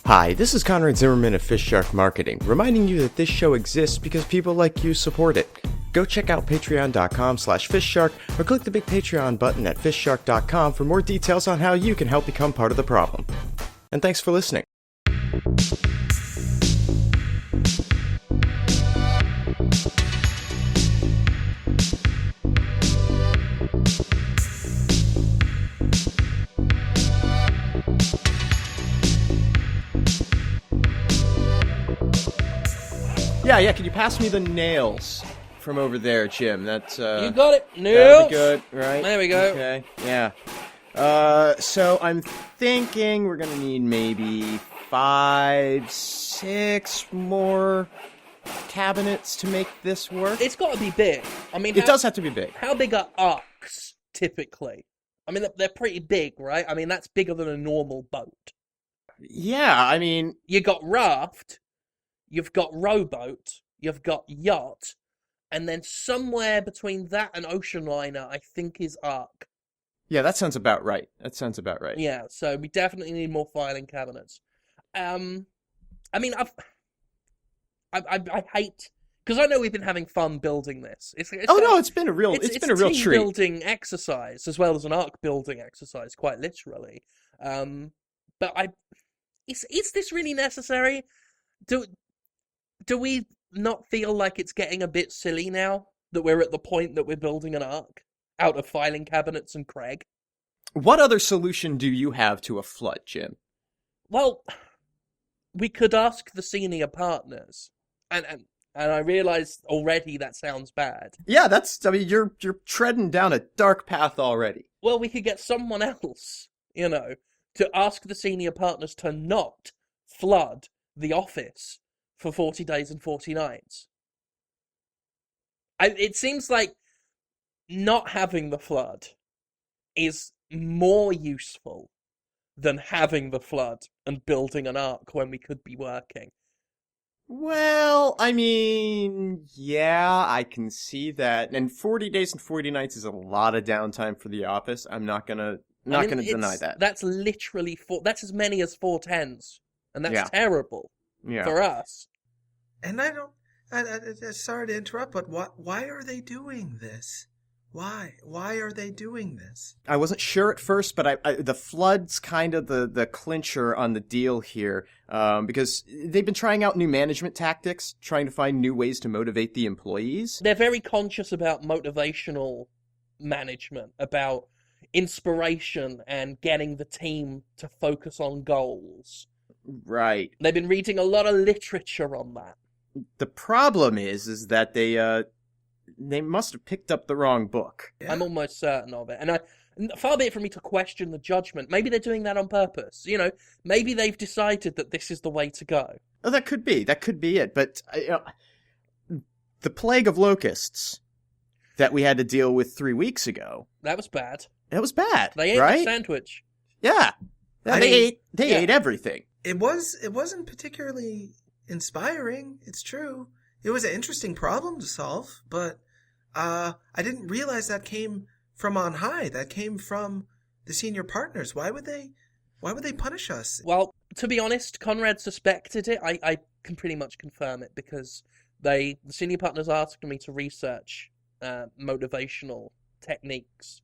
Hi, this is Conrad Zimmerman of FistShark Marketing, reminding you that this show exists because people like you support it. Go check out patreon.com/FistShark or click the big Patreon button at fistshark.com for more details on how you can help become part of the problem. And thanks for listening. Yeah, can you pass me the nails from over there, Jim? That's, You got it, nails! That'll be good, right? There we go. Okay, yeah. So I'm thinking we're gonna need maybe 5, 6 more cabinets to make this work. It's got to be big. I mean, It does have to be big. How big are arcs, typically? I mean, they're pretty big, right? I mean, that's bigger than a normal boat. Yeah, I mean... You got raft, you've got rowboat, you've got yacht, and then somewhere between that and ocean liner, I think is arc. Yeah, that sounds about right. Yeah, so we definitely need more filing cabinets. I mean, I hate, because I know we've been having fun building this. It's been a real it's been a real team treat. Building exercise as well as an arc building exercise, quite literally. But is this really necessary? Do we not feel like it's getting a bit silly now that we're at the point that we're building an arc out of filing cabinets and Craig? What other solution do you have to a flood, Jim? Well, we could ask the senior partners, and I realise already that sounds bad. Yeah, you're treading down a dark path already. Well, we could get someone else, to ask the senior partners to not flood the office for 40 days and 40 nights. It seems like not having the flood is more useful than having the flood and building an arc when we could be working. Well, I mean, yeah, I can see that. And 40 days and 40 nights is a lot of downtime for the office. I'm not gonna deny that. That's literally that's as many as 4 tens. And that's terrible for us. And I sorry to interrupt, but why are they doing this? Why are they doing this? I wasn't sure at first, but the flood's kind of the clincher on the deal here, because they've been trying out new management tactics, trying to find new ways to motivate the employees. They're very conscious about motivational management, about inspiration and getting the team to focus on goals. Right. They've been reading a lot of literature on that. The problem is that they must have picked up the wrong book. Yeah. I'm almost certain of it. And far be it from me to question the judgment. Maybe they're doing that on purpose. Maybe they've decided that this is the way to go. Oh, that could be it. But the plague of locusts that we had to deal with 3 weeks ago. That was bad. That was bad. They ate the sandwich. Yeah. They ate everything. It wasn't particularly inspiring, it's true. It was an interesting problem to solve, but I didn't realize that came from on high. That came from the senior partners. Why would they punish us? Well, to be honest, Conrad suspected it. I can pretty much confirm it because the senior partners asked me to research motivational techniques,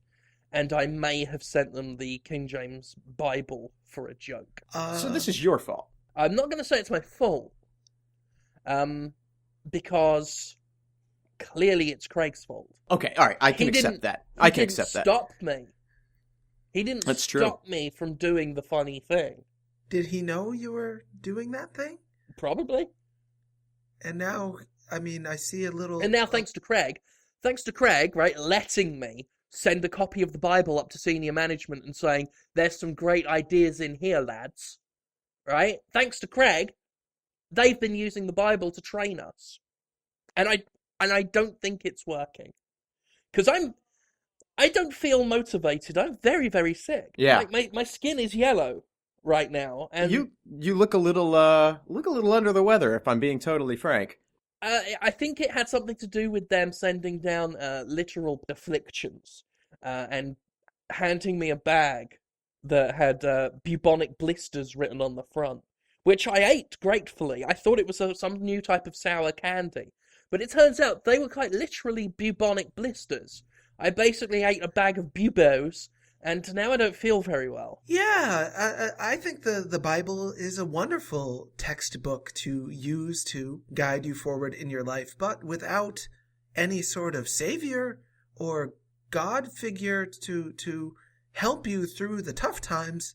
and I may have sent them the King James Bible for a joke. So this is your fault. I'm not going to say it's my fault. Because clearly it's Craig's fault. Okay, all right, I can accept that. I can accept that. Stop me. He didn't That's stop true. me from doing the funny thing. Did he know you were doing that thing? Probably. And now, I see a little... And now thanks to Craig, right, letting me send a copy of the Bible up to senior management and saying, there's some great ideas in here, lads. Right? Thanks to Craig, they've been using the Bible to train us. And I don't think it's working. Because I don't feel motivated. I'm very, very sick. Yeah. Like my skin is yellow right now. And you look a little under the weather, if I'm being totally frank. I think it had something to do with them sending down literal afflictions and handing me a bag that had bubonic blisters written on the front, which I ate gratefully. I thought it was some new type of sour candy. But it turns out they were quite literally bubonic blisters. I basically ate a bag of bubos, and now I don't feel very well. Yeah, I think the Bible is a wonderful textbook to use to guide you forward in your life, but without any sort of savior or God figure to help you through the tough times,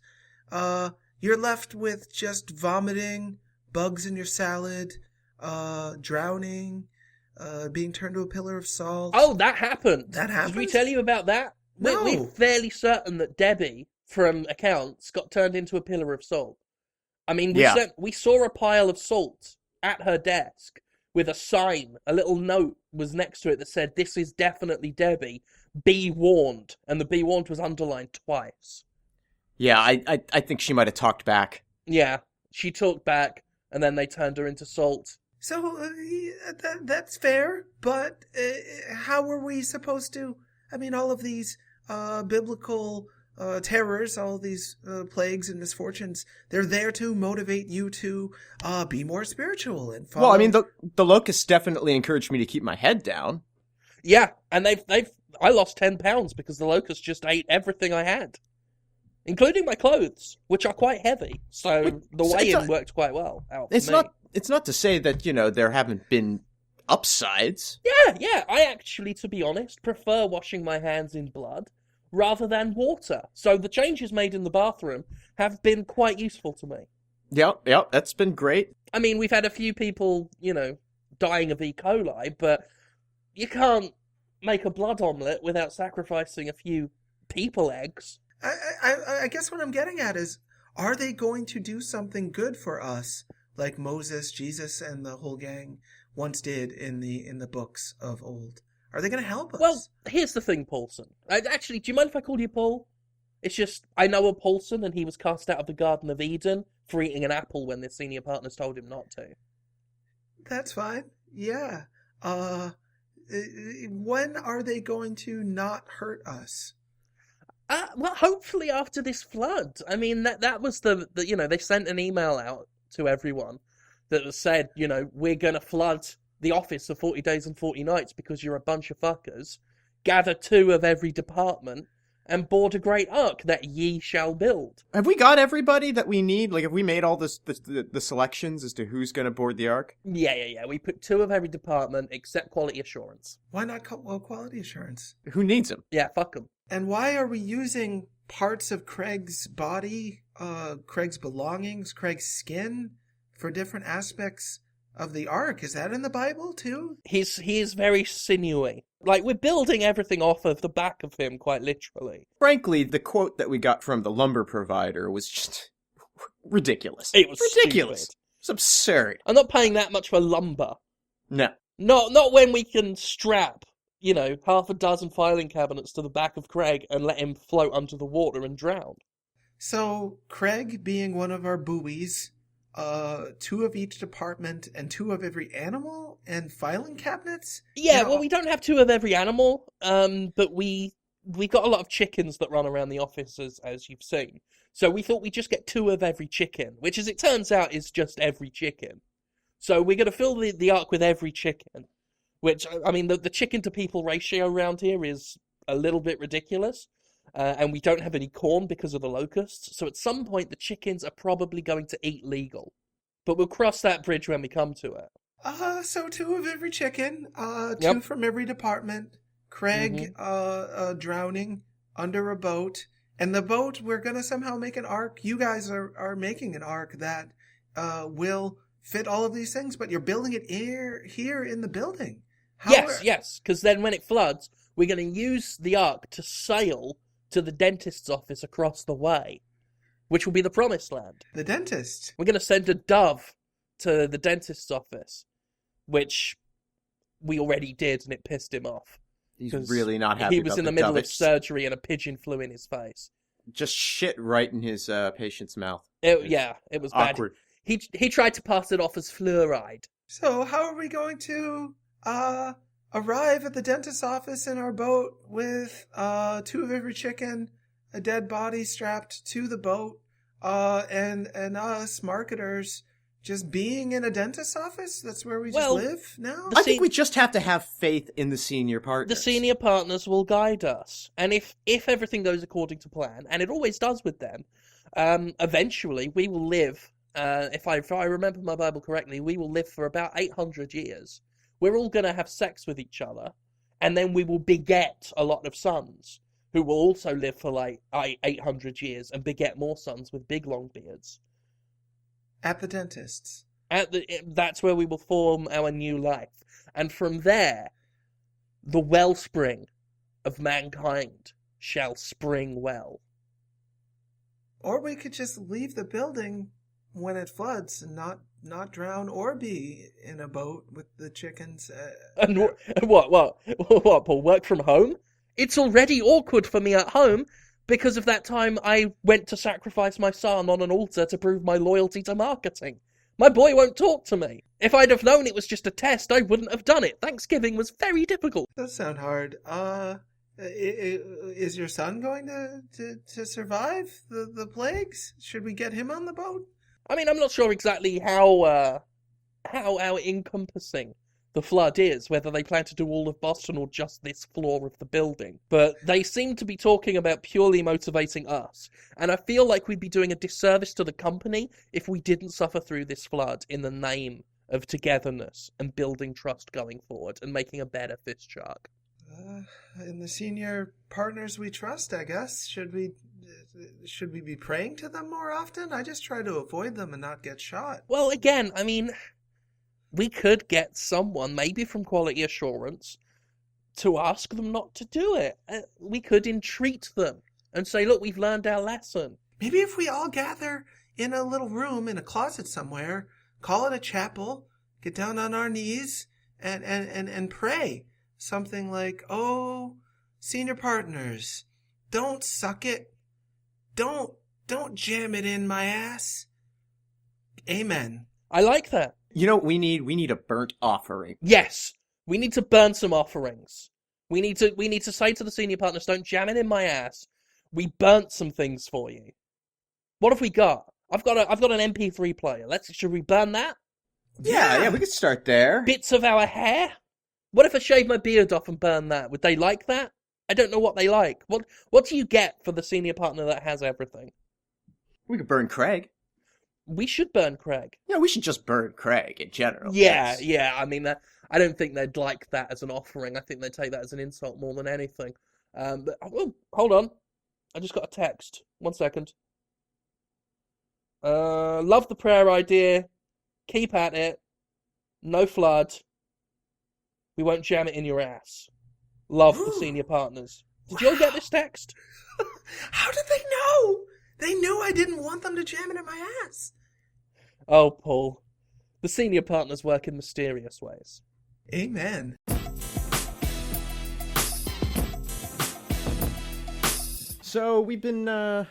you're left with just vomiting, bugs in your salad, drowning, being turned to a pillar of salt. Oh, that happened. That happened? Did we tell you about that? No. We're fairly certain that Debbie from accounts got turned into a pillar of salt. I mean, we saw a pile of salt at her desk with a sign, a little note was next to it that said, "This is definitely Debbie. Be warned." And the "be warned" was underlined twice. Yeah, I think she might have talked back. Yeah, she talked back, and then they turned her into salt. So that's fair, but how were we supposed to? I mean, all of these biblical terrors, all of these plagues and misfortunes, they're there to motivate you to be more spiritual and follow. Well, I mean, the locusts definitely encouraged me to keep my head down. Yeah, and I lost 10 pounds because the locusts just ate everything I had, including my clothes, which are quite heavy. So the weigh-in worked quite well out for me. It's not to say that, there haven't been upsides. Yeah, I actually, to be honest, prefer washing my hands in blood rather than water. So the changes made in the bathroom have been quite useful to me. Yep, that's been great. I mean, we've had a few people, dying of E. coli, but you can't make a blood omelette without sacrificing a few people eggs. I guess what I'm getting at is, are they going to do something good for us, like Moses, Jesus, and the whole gang once did in the books of old? Are they going to help us? Well, here's the thing, Paulson. Actually, do you mind if I call you Paul? It's just, I know a Paulson, and he was cast out of the Garden of Eden for eating an apple when their senior partners told him not to. That's fine. Yeah. When are they going to not hurt us? Well, hopefully after this flood. I mean, that was the they sent an email out to everyone that said, we're going to flood the office of 40 Days and 40 Nights because you're a bunch of fuckers. Gather 2 of every department and board a great ark that ye shall build. Have we got everybody that we need? Like, have we made all the selections as to who's going to board the ark? Yeah. We put 2 of every department except quality assurance. Why not quality assurance? Who needs them? Yeah, fuck them. And why are we using parts of Craig's body, Craig's belongings, Craig's skin for different aspects of the ark? Is that in the Bible too? He is very sinewy. Like, we're building everything off of the back of him, quite literally. Frankly, the quote that we got from the lumber provider was just ridiculous. It was ridiculous. Stupid. It's absurd. I'm not paying that much for lumber. No. Not when we can strap, half a dozen filing cabinets to the back of Craig and let him float under the water and drown. So, Craig being one of our buoys, 2 of each department and 2 of every animal and filing cabinets? Yeah, well, we don't have 2 of every animal, but we got a lot of chickens that run around the office, as you've seen. So we thought we'd just get 2 of every chicken, which, as it turns out, is just every chicken. So we're going to fill the ark with every chicken, which, I mean, the chicken-to-people ratio around here is a little bit ridiculous. And we don't have any corn because of the locusts. So at some point, the chickens are probably going to eat legal. But we'll cross that bridge when we come to it. So 2 of every chicken, 2 from every department. Craig, drowning under a boat. And the boat, we're going to somehow make an ark. You guys are making an ark that will fit all of these things, but you're building it here in the building. Yes, because then when it floods, we're going to use the ark to sail to the dentist's office across the way, which will be the promised land. The dentist? We're going to send a dove to the dentist's office, which we already did, and it pissed him off. He's really not happy. He was in the middle of surgery, and a pigeon flew in his face. Just shit right in his patient's mouth. It was awkward. Bad. He tried to pass it off as fluoride. So how are we going to arrive at the dentist's office in our boat with 2 of every chicken, a dead body strapped to the boat, and us marketers just being in a dentist's office. That's where we just Well, live now. I think we just have to have faith in the senior partners. The senior partners will guide us, and if everything goes according to plan, and it always does with them, eventually we will live. If I remember my Bible correctly, we will live for about 800 years. We're all going to have sex with each other, and then we will beget a lot of sons who will also live for like 800 years and beget more sons with big long beards. At the dentist's. That's where we will form our new life. And from there, the wellspring of mankind shall spring well. Or we could just leave the building when it floods and not drown or be in a boat with the chickens. And what, Paul, work from home? It's already awkward for me at home because of that time I went to sacrifice my son on an altar to prove my loyalty to marketing. My boy won't talk to me. If I'd have known it was just a test, I wouldn't have done it. Thanksgiving was very difficult. Does sound hard. Is your son going to survive the plagues? Should we get him on the boat? I mean, I'm not sure exactly how encompassing the flood is, whether they plan to do all of Boston or just this floor of the building. But they seem to be talking about purely motivating us. And I feel like we'd be doing a disservice to the company if we didn't suffer through this flood in the name of togetherness and building trust going forward and making a better FistShark. In the senior partners we trust, I guess. Should we be praying to them more often? I just try to avoid them and not get shot. Well, again, I mean, we could get someone, maybe from quality assurance, to ask them not to do it. We could entreat them and say, look, we've learned our lesson. Maybe if we all gather in a little room in a closet somewhere, call it a chapel, get down on our knees and pray. Something like, oh, senior partners, don't suck it. Don't jam it in my ass. Amen. I like that. You know what we need? We need a burnt offering. Yes, we need to burn some offerings. We need to say to the senior partners, don't jam it in my ass. We burnt some things for you. What have we got? I've got an MP3 player. Should we burn that? Yeah, we could start there. Bits of our hair? What if I shave my beard off and burn that? Would they like that? I don't know what they like. What do you get for the senior partner that has everything? We could burn Craig. We should burn Craig. Yeah, we should just burn Craig in general. Yeah. I mean, I don't think they'd like that as an offering. I think they'd take that as an insult more than anything. But hold on. I just got a text. 1 second. Love the prayer idea. Keep at it. No flood. We won't jam it in your ass. Love the senior partners. Did you all get this text? How did they know? They knew I didn't want them to jam it in my ass. Oh, Paul. The senior partners work in mysterious ways. Amen. So we've been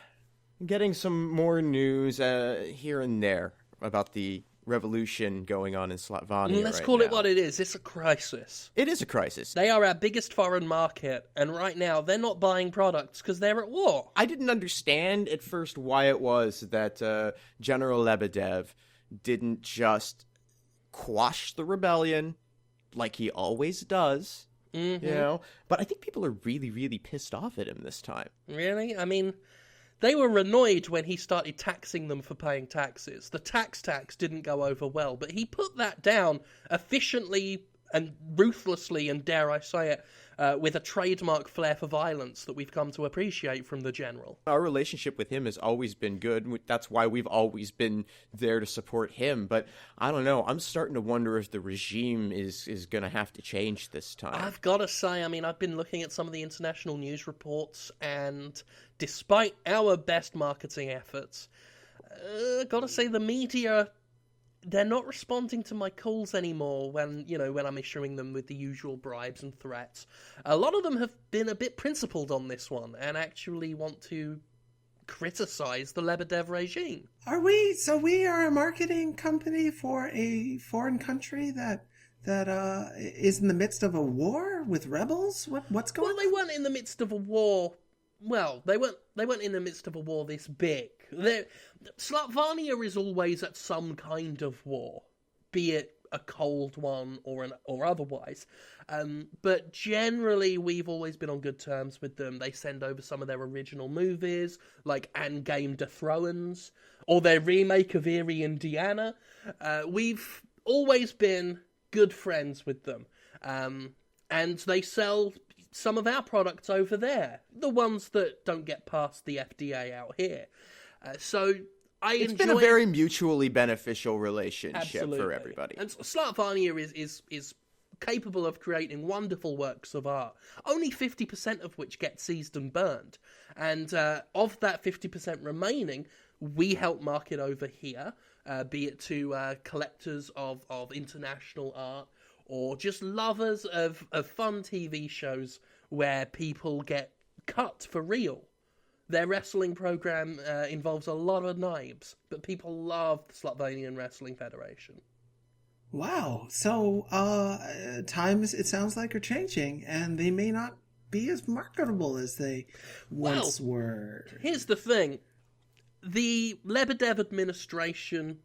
getting some more news here and there about the revolution going on in Slaatvania. Let's right call now. it what it is. It's a crisis. It is a crisis. They are our biggest foreign market, and right now they're not buying products because they're at war. I didn't understand at first why it was that General Lebedev didn't just quash the rebellion like he always does, you know? But I think people are really, really pissed off at him this time. Really? I mean, they were annoyed when he started taxing them for paying taxes. The tax didn't go over well, but he put that down efficiently and ruthlessly, and dare I say it, with a trademark flair for violence that we've come to appreciate from the general. Our relationship with him has always been good. That's why we've always been there to support him. But I don't know. I'm starting to wonder if the regime is going to have to change this time. I've got to say, I mean, I've been looking at some of the international news reports, and despite our best marketing efforts, I've got to say the media, they're not responding to my calls anymore when I'm issuing them with the usual bribes and threats. A lot of them have been a bit principled on this one and actually want to criticize the Lebedev regime. Are we? So we are a marketing company for a foreign country that is in the midst of a war with rebels? What's going on? Well, they weren't in the midst of a war. Well, they weren't in the midst of a war this big. Slaatvania is always at some kind of war, be it a cold one or otherwise. But generally, we've always been on good terms with them. They send over some of their original movies, like Endgame de Thrones, or their remake of Erie, Indiana. We've always been good friends with them. And they sell some of our products over there, the ones that don't get past the FDA out here. It's been a very mutually beneficial relationship Absolutely. For everybody. And Slaatvania is capable of creating wonderful works of art, only 50% of which get seized and burned. And of that 50% remaining, we help market over here, be it to collectors of international art, or just lovers of fun TV shows where people get cut for real. Their wrestling program involves a lot of knives, but people love the Slaatvanian Wrestling Federation. Wow. So, times, it sounds like, are changing, and they may not be as marketable as they once were. Here's the thing. The Lebedev administration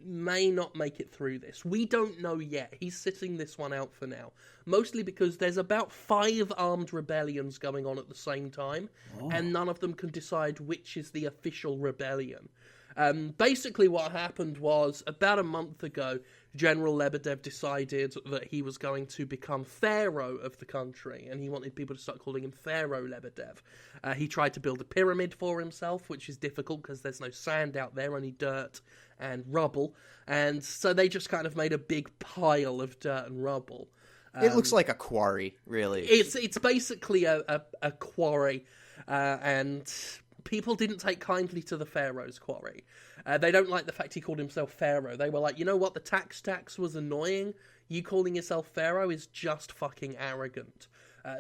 may not make it through this. We don't know yet. He's sitting this one out for now. Mostly because there's about 5 armed rebellions going on at the same time, and none of them can decide which is the official rebellion. Basically what happened was, about a month ago, General Lebedev decided that he was going to become pharaoh of the country, and he wanted people to start calling him Pharaoh Lebedev. He tried to build a pyramid for himself, which is difficult because there's no sand out there, only dirt and rubble, and so they just kind of made a big pile of dirt and rubble. It looks like a quarry, really. It's basically a quarry, and people didn't take kindly to the Pharaoh's quarry. They don't like the fact he called himself Pharaoh. They were like, you know what, the tax was annoying. You calling yourself Pharaoh is just fucking arrogant.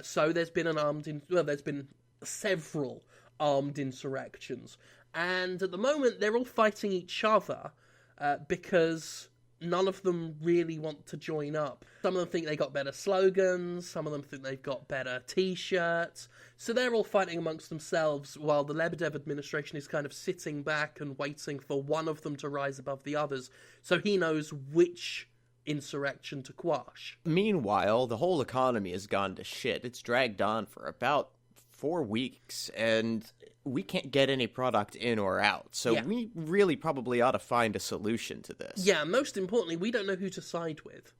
So there's been there's been several armed insurrections. And at the moment, they're all fighting each other because none of them really want to join up. Some of them think they got better slogans, some of them think they've got better t-shirts, so they're all fighting amongst themselves while the Lebedev administration is kind of sitting back and waiting for one of them to rise above the others, so he knows which insurrection to quash. Meanwhile, the whole economy has gone to shit. It's dragged on for about 4 weeks, and we can't get any product in or out. So we really probably ought to find a solution to this. Yeah, most importantly, we don't know who to side with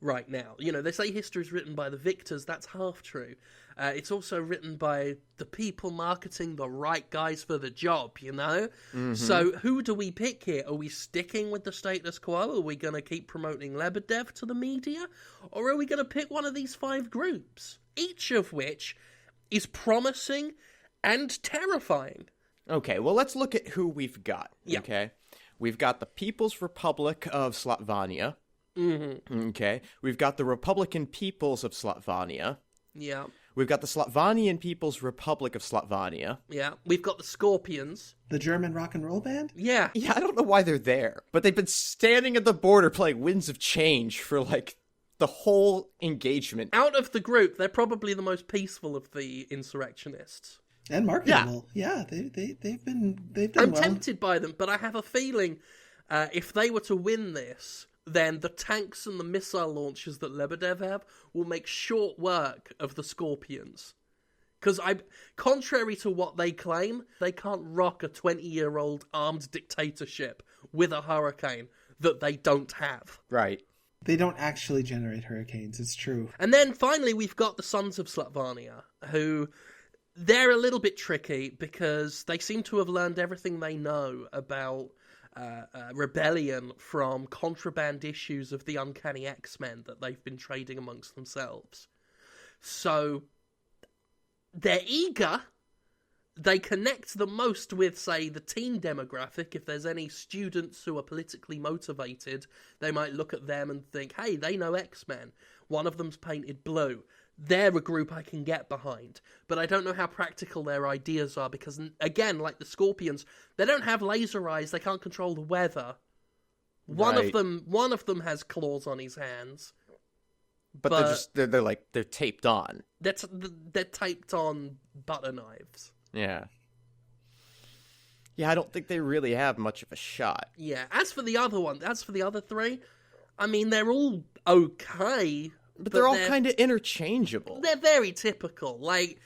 right now. You know, they say history is written by the victors. That's half true. It's also written by the people marketing the right guys for the job, you know? Mm-hmm. So who do we pick here? Are we sticking with the status quo? Are we going to keep promoting Lebedev to the media? Or are we going to pick one of these 5 groups? Each of which is promising and terrifying. Okay, well, let's look at who we've got. Yeah. Okay, we've got the People's Republic of Slaatvania. Mm-hmm. Okay, we've got the Republican Peoples of Slaatvania. Yeah. We've got the Slaatvanian People's Republic of Slaatvania. Yeah. We've got the Scorpions. The German rock and roll band? Yeah. Yeah, I don't know why they're there, but they've been standing at the border playing Winds of Change for, like, the whole engagement. Out of the group, they're probably the most peaceful of the insurrectionists. And marketable. Yeah, they've done I'm well. tempted by them, but I have a feeling if they were to win this, then the tanks and the missile launchers that Lebedev have will make short work of the Scorpions. Because contrary to what they claim, they can't rock a 20-year-old armed dictatorship with a hurricane that they don't have. Right. They don't actually generate hurricanes, it's true. And then finally we've got the Sons of Slaatvania, who they're a little bit tricky because they seem to have learned everything they know about rebellion from contraband issues of the Uncanny X-Men that they've been trading amongst themselves. So they're eager. They connect the most with, say, the teen demographic. If there's any students who are politically motivated, they might look at them and think, hey, they know X-Men. One of them's painted blue. They're a group I can get behind. But I don't know how practical their ideas are because, again, like the Scorpions, they don't have laser eyes. They can't control the weather. One of them has claws on his hands. But they're taped on. They're taped on butter knives. Yeah. Yeah, I don't think they really have much of a shot. Yeah, as for the other three, I mean, they're all okay. But they're all kind of interchangeable. They're very typical. Like,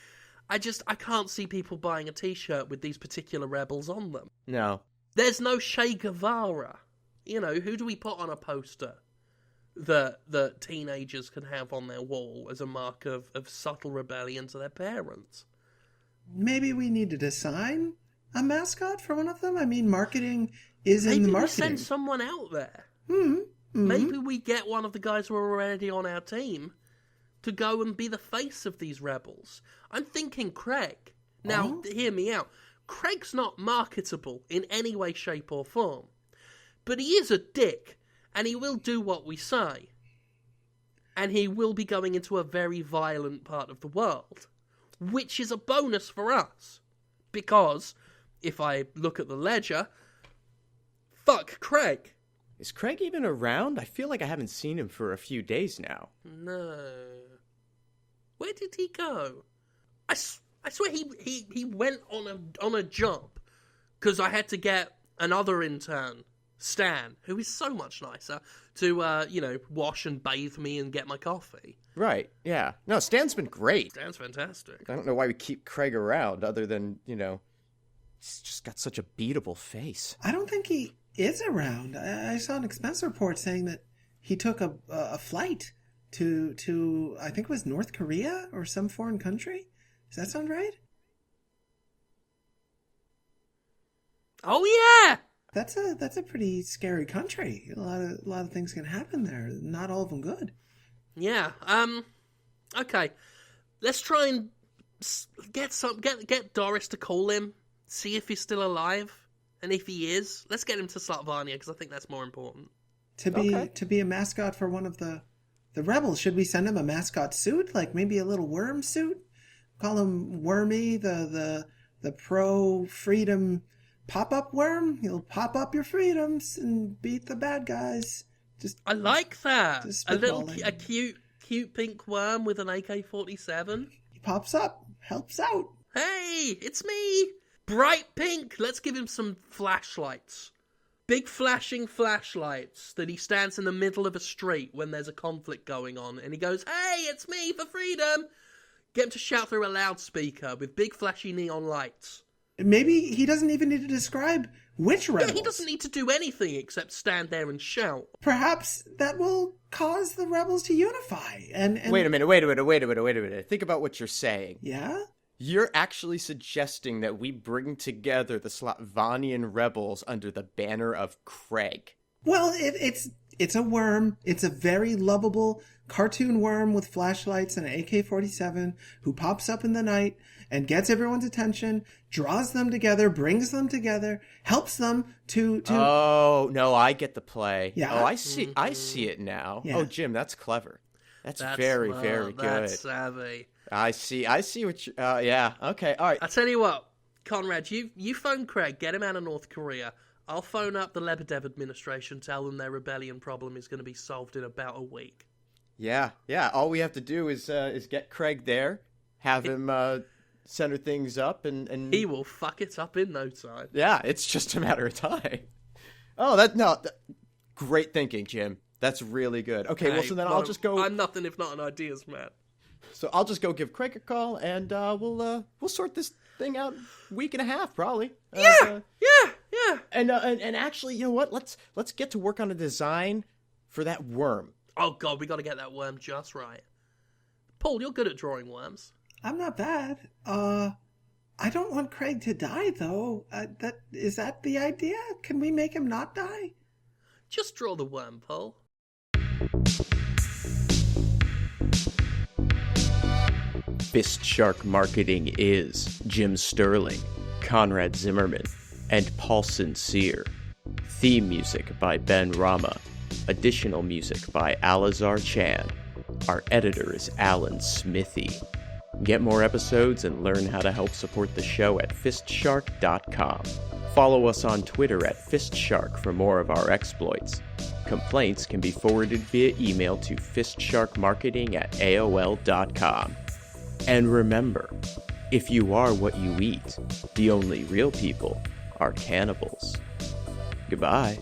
I can't see people buying a t-shirt with these particular rebels on them. No. There's no Che Guevara. You know, who do we put on a poster that teenagers can have on their wall as a mark of subtle rebellion to their parents? Maybe we need to design a mascot for one of them? I mean, marketing is in the marketing. Maybe we send someone out there. Maybe we get one of the guys who are already on our team to go and be the face of these rebels. I'm thinking Craig. Now, hear me out. Craig's not marketable in any way, shape, or form. But he is a dick, and he will do what we say. And he will be going into a very violent part of the world, which is a bonus for us. Because, if I look at the ledger, fuck Craig. Is Craig even around? I feel like I haven't seen him for a few days now. No. Where did he go? I swear he went on a job because I had to get another intern, Stan, who is so much nicer, to wash and bathe me and get my coffee. Right, yeah. No, Stan's been great. Stan's fantastic. I don't know why we keep Craig around other than, he's just got such a beatable face. I don't think he is around. I saw an expense report saying that he took a flight to I think it was North Korea or some foreign country. Does that sound right? Oh yeah. That's a pretty scary country. A lot of things can happen there. Not all of them good. Yeah. Okay. Let's try and get Doris to call him. See if he's still alive. And if he is, let's get him to Slaatvania because I think that's more important. To be a mascot for one of the rebels, should we send him a mascot suit? Like maybe a little worm suit? Call him Wormy, the pro-freedom pop-up worm? He'll pop up your freedoms and beat the bad guys. I like that. A cute pink worm with an AK-47. He pops up, helps out. Hey, it's me! Bright pink! Let's give him some flashlights. Big flashing flashlights that he stands in the middle of a street when there's a conflict going on and he goes, "Hey, it's me for freedom!" Get him to shout through a loudspeaker with big flashy neon lights. Maybe he doesn't even need to describe which rebels. Yeah, he doesn't need to do anything except stand there and shout. Perhaps that will cause the rebels to unify and... Wait a minute. Think about what you're saying. Yeah? You're actually suggesting that we bring together the Slaatvanian rebels under the banner of Craig. Well, it's a worm. It's a very lovable cartoon worm with flashlights and an AK-47 who pops up in the night and gets everyone's attention, draws them together, brings them together, helps them to... Oh, no, I get the play. Yeah. Oh, I see it now. Yeah. Oh, Jim, that's clever. That's very, very good. That's savvy. I see what you... yeah, okay, all right. I tell you what, Conrad, you phone Craig, get him out of North Korea. I'll phone up the Lebedev administration, tell them their rebellion problem is going to be solved in about a week. Yeah, all we have to do is get Craig there, have him center things up, and... He will fuck it up in no time. Yeah, it's just a matter of time. Oh, great thinking, Jim. That's really good. Okay, well, so then I'll just go... I'm nothing if not an ideas man. So I'll just go give Craig a call, and we'll sort this thing out week and a half, probably. Yeah. And actually, you know what? Let's get to work on a design for that worm. Oh God, we got to get that worm just right. Paul, you're good at drawing worms. I'm not bad. I don't want Craig to die, though. Is that the idea? Can we make him not die? Just draw the worm, Paul. FistShark Marketing is Jim Sterling, Conrad Zimmerman, and Paul Sincere. Theme music by Ben Rama. Additional music by Alazar Chan. Our editor is Alan Smithy. Get more episodes and learn how to help support the show at FistShark.com. Follow us on Twitter at FistShark for more of our exploits. Complaints can be forwarded via email to fistsharkmarketing@aol.com. And remember, if you are what you eat, the only real people are cannibals. Goodbye.